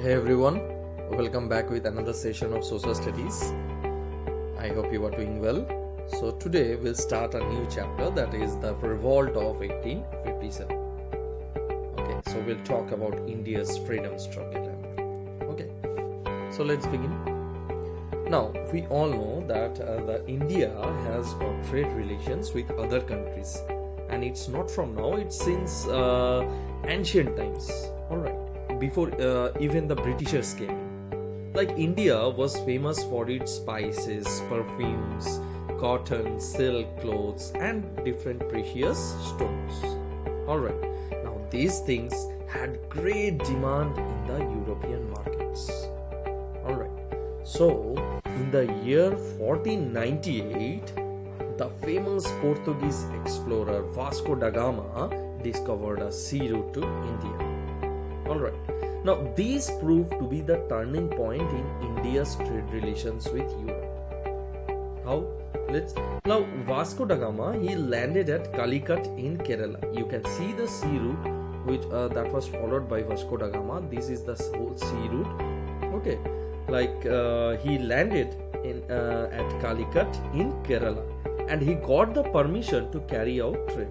Hey everyone, welcome back with another session of social studies. I hope you are doing well. So today we'll start a new chapter, that is the revolt of 1857. Okay, so we'll talk about India's freedom struggle. Okay, so let's begin. Now we all know that India has got trade relations with other countries, and it's not from now, it's since ancient times. Alright, before even the Britishers came in. Like, India was famous for its spices, perfumes, cotton, silk clothes, and different precious stones. Alright, now these things had great demand in the European markets. Alright, so in the year 1498, the famous Portuguese explorer Vasco da Gama discovered a sea route to India. Alright, now these proved to be the turning point in India's trade relations with Europe. How? Now Vasco da Gama, he landed at Calicut in Kerala. You can see the sea route which that was followed by Vasco da Gama. This is the whole sea route. Okay, like he landed in at Calicut in Kerala, and he got the permission to carry out trade.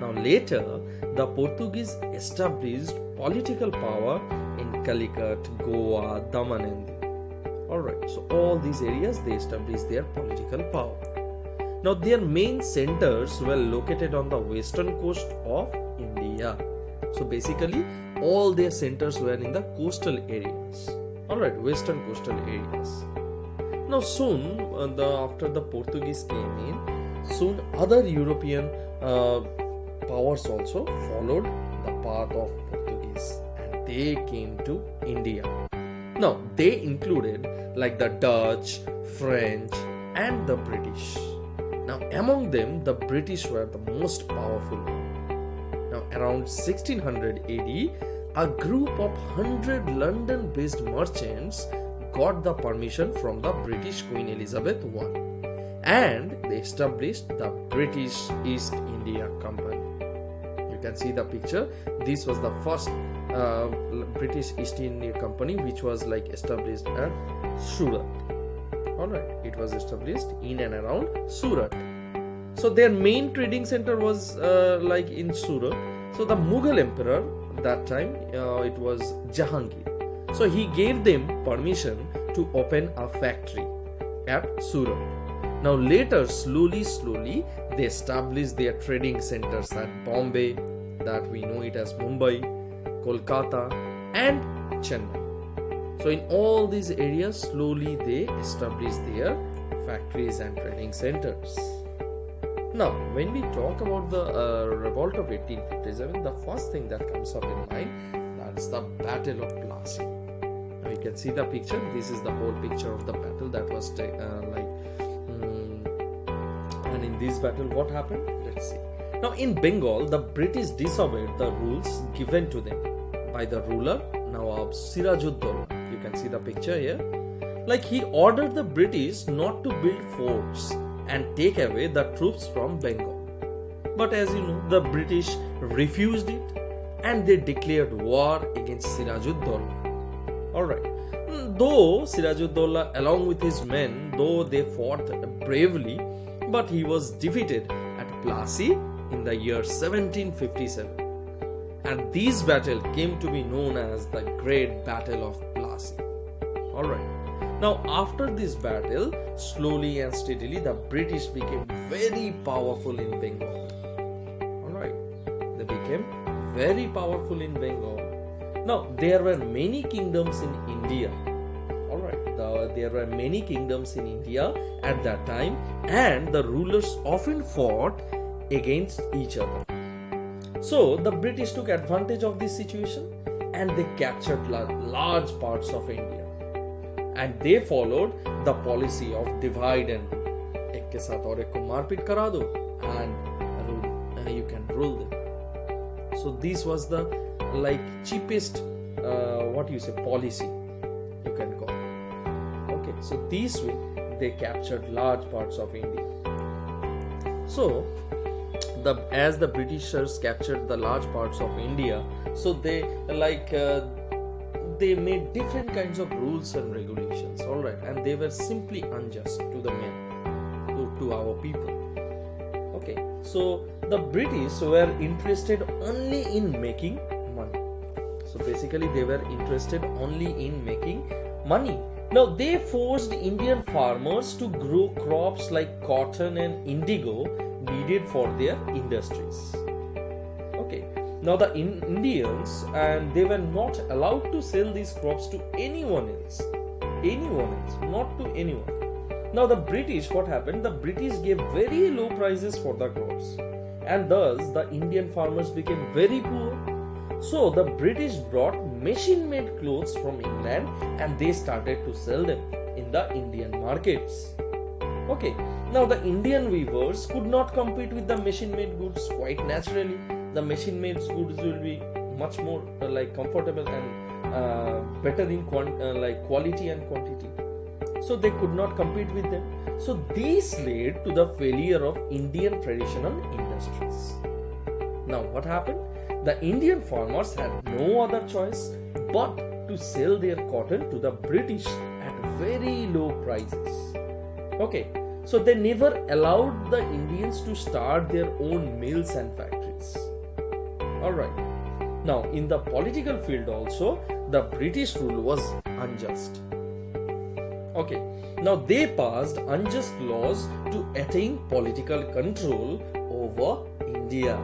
Now later, the Portuguese established political power in Calicut, Goa, Daman and Diu. Alright, so all these areas, they established their political power. Now their main centers were located on the western coast of India. So basically, all their centers were in the coastal areas. Alright, western coastal areas. Now soon, after the Portuguese came in, soon other European powers also followed the path of Portuguese, and they came to India. Now they included like the Dutch, French, and the British. Now among them, the British were the most powerful. Now around 1600 AD, a group of 100 London-based merchants got the permission from the British Queen Elizabeth I, and they established the British East India Company. You can see the picture. This was the first British East India Company, which was like established at Surat. Alright, it was established in and around Surat. So their main trading center was like in Surat. So the Mughal emperor that time, it was Jahangir. So he gave them permission to open a factory at Surat. Now later, slowly, they established their trading centers at Bombay, that we know it as Mumbai, Kolkata, and Chennai. So in all these areas, slowly they established their factories and trading centers. Now, when we talk about the revolt of 1857, the first thing that comes up in mind, that's the Battle of Plassey. Now you can see the picture. This is the whole picture of the battle that was and in this battle, what happened? Let's see. Now in Bengal, the British disobeyed the rules given to them by the ruler Nawab Siraj-ud-Dowla. You can see the picture here. Like, he ordered the British not to build forts and take away the troops from Bengal. But as you know, the British refused it, and they declared war against Siraj-ud-Dowla. Alright. Though Siraj-ud-Dowla, along with his men, though they fought bravely, but he was defeated at Plassey in the year 1757. And this battle came to be known as the Great Battle of Plassey. Alright. Now after this battle, slowly and steadily, the British became very powerful in Bengal. Alright. They became very powerful in Bengal. Now there were many kingdoms in India. Alright. There were many kingdoms in India at that time, and the rulers often fought against each other. So the British took advantage of this situation, and they captured large parts of India. And they followed the policy of divide and rule. Ek ke saath aur ek ko marpit kara do, and you can rule them. So this was the cheapest policy you can call. Okay, so this way they captured large parts of India. So as the Britishers captured the large parts of India, so they they made different kinds of rules and regulations, alright, and they were simply unjust to the men, to our people. Okay, so the British were interested only in making money. So basically they were interested only in making money. Now they forced Indian farmers to grow crops like cotton and indigo needed for their industries. Okay, now the Indians, and they were not allowed to sell these crops to anyone else, not to anyone. Now the British, what happened? The British gave very low prices for the crops, and thus the Indian farmers became very poor. So the British brought machine-made clothes from England and they started to sell them in the Indian markets. Okay, now the Indian weavers could not compete with the machine-made goods quite naturally. The machine-made goods will be much more comfortable and better in quality and quantity. So they could not compete with them. So this led to the failure of Indian traditional industries. Now what happened? The Indian farmers had no other choice but to sell their cotton to the British at very low prices. Okay, so they never allowed the Indians to start their own mills and factories. Alright, now in the political field also, the British rule was unjust. Okay, now they passed unjust laws to attain political control over India.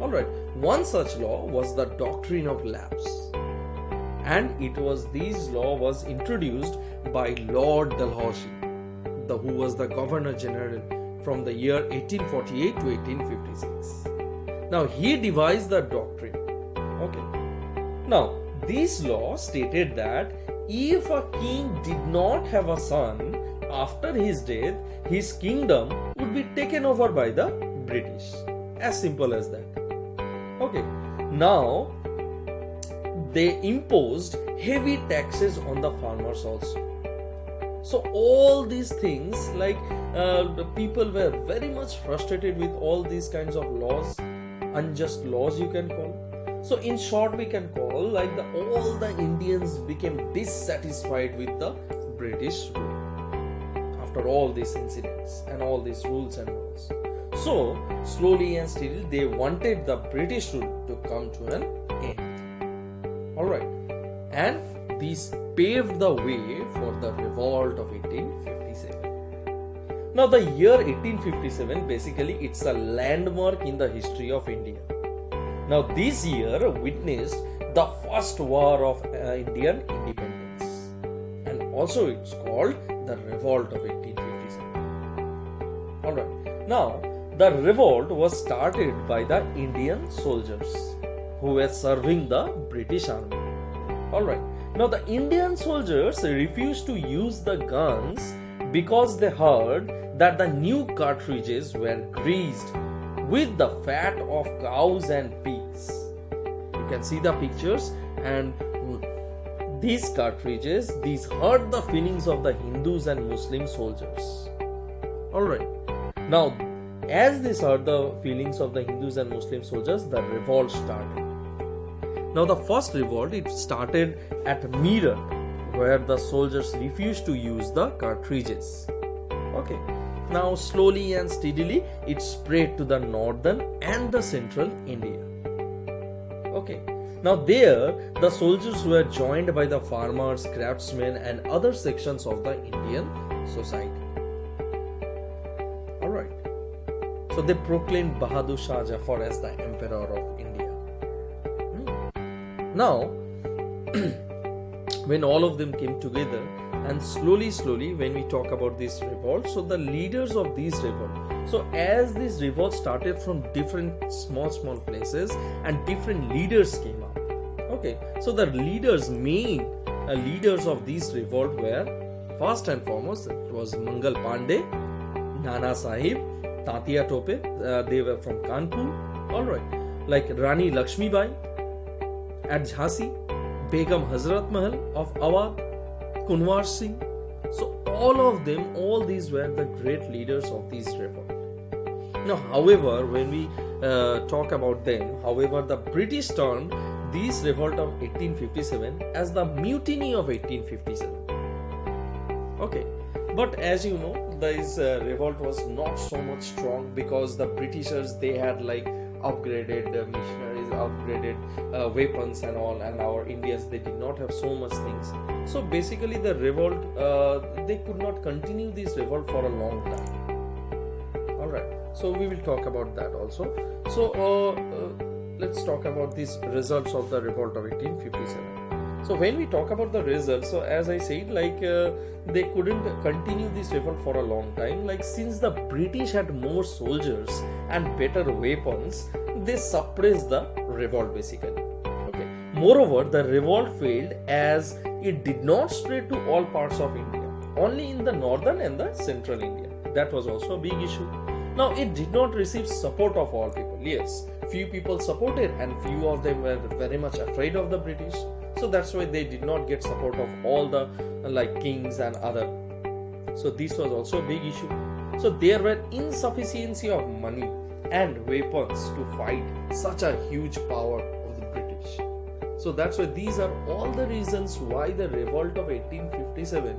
Alright, one such law was the Doctrine of Lapse, and this law was introduced by Lord Dalhousie, who was the Governor General from the year 1848 to 1856. Now he devised the doctrine. Okay. Now this law stated that if a king did not have a son, after his death, his kingdom would be taken over by the British. As simple as that. Okay. Now they imposed heavy taxes on the farmers also. So all these things, the people were very much frustrated with all these kinds of laws, unjust laws you can call. So in short, we can call all the Indians became dissatisfied with the British rule after all these incidents and all these rules and laws. So slowly and steadily they wanted the British rule to come to an end. Alright, and this paved the way for the revolt of 1857. Now the year 1857, basically it's a landmark in the history of India. Now this year witnessed the first war of Indian independence, and also it's called the revolt of 1857. Alright, now the revolt was started by the Indian soldiers who were serving the British army. Alright, now the Indian soldiers refused to use the guns because they heard that the new cartridges were greased with the fat of cows and pigs. You can see the pictures, and these cartridges, these hurt the feelings of the Hindus and Muslim soldiers. Alright, now as this hurt the feelings of the Hindus and Muslim soldiers, the revolt started. Now the first revolt, it started at Meerut, where the soldiers refused to use the cartridges. Okay. Now slowly and steadily it spread to the northern and the central India. Okay. Now there the soldiers were joined by the farmers, craftsmen and other sections of the Indian society. Alright. So they proclaimed Bahadur Shah Jafar as the emperor of India. Now when all of them came together, and slowly when we talk about this revolt, so the leaders of this revolt, so as this revolt started from different small places and different leaders came up. Okay, so the main leaders of this revolt were, first and foremost, it was Mangal Pandey, Nana Sahib, Tatia Tope, they were from Kanpur. Alright, like Rani Lakshmi Bai at Jhansi, Begum Hazrat Mahal of Awadh, Kunwar Singh. So all these were the great leaders of this revolt. Now, however, when we talk about them, the British turned this revolt of 1857 as the Mutiny of 1857. Okay, but as you know, this revolt was not so much strong because the Britishers, they had like upgraded missionaries, upgraded weapons and all, and our Indians, they did not have so much things. So basically the revolt, they could not continue this revolt for a long time. Alright, so we will talk about that also. So let's talk about these results of the revolt of 1857. So when we talk about the results, so as I said, like they couldn't continue this revolt for a long time. Like since the British had more soldiers and better weapons, they suppressed the revolt basically. Okay. Moreover, the revolt failed as it did not spread to all parts of India, only in the northern and the central India. That was also a big issue. Now it did not receive support of all people. Yes, few people supported and few of them were very much afraid of the British. So that's why they did not get support of all the like kings and other. So this was also a big issue. So there were insufficiency of money and weapons to fight such a huge power of the British. So that's why these are all the reasons why the revolt of 1857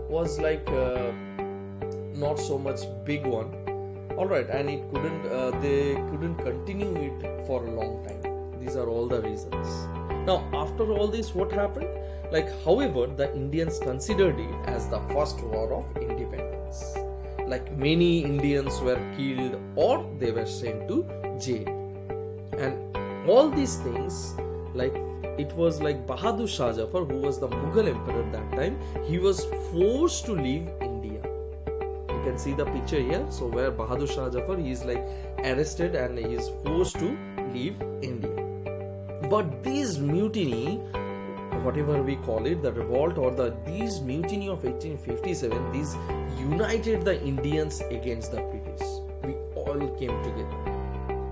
was like not so much big one. Alright, and it couldn't they couldn't continue it for a long time. These are all the reasons. Now after all this, what happened? Like however, the Indians considered it as the first war of independence. Like many Indians were killed or they were sent to jail. And all these things, like it was like Bahadur Shah Jafar, who was the Mughal emperor at that time, he was forced to leave India. You can see the picture here. So where Bahadur Shah Jafar, he is like arrested and he is forced to leave India. But this mutiny, whatever we call it, the revolt or this mutiny of 1857, these united the Indians against the British. We all came together.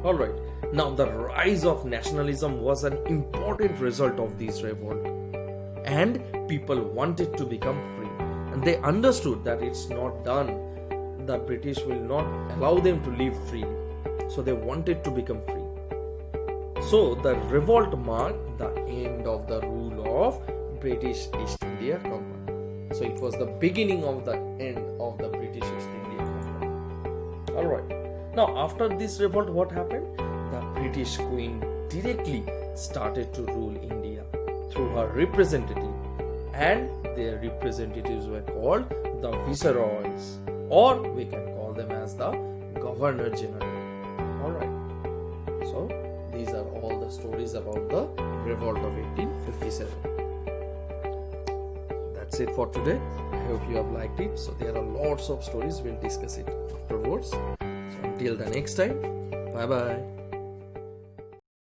Alright, now the rise of nationalism was an important result of this revolt. And people wanted to become free. And they understood that it's not done. The British will not allow them to live freely. So they wanted to become free. So the revolt marked the end of the rule of British East India Company. So it was the beginning of the end of the British East India Company. Alright. Now after this revolt, what happened? The British Queen directly started to rule India through her representative, and their representatives were called the Viceroys, or we can call them as the Governor General. Alright. So these are all the stories about the revolt of 1857. That's it for today. I hope you have liked it. So there are lots of stories. We'll discuss it afterwards. So until the next time, bye bye.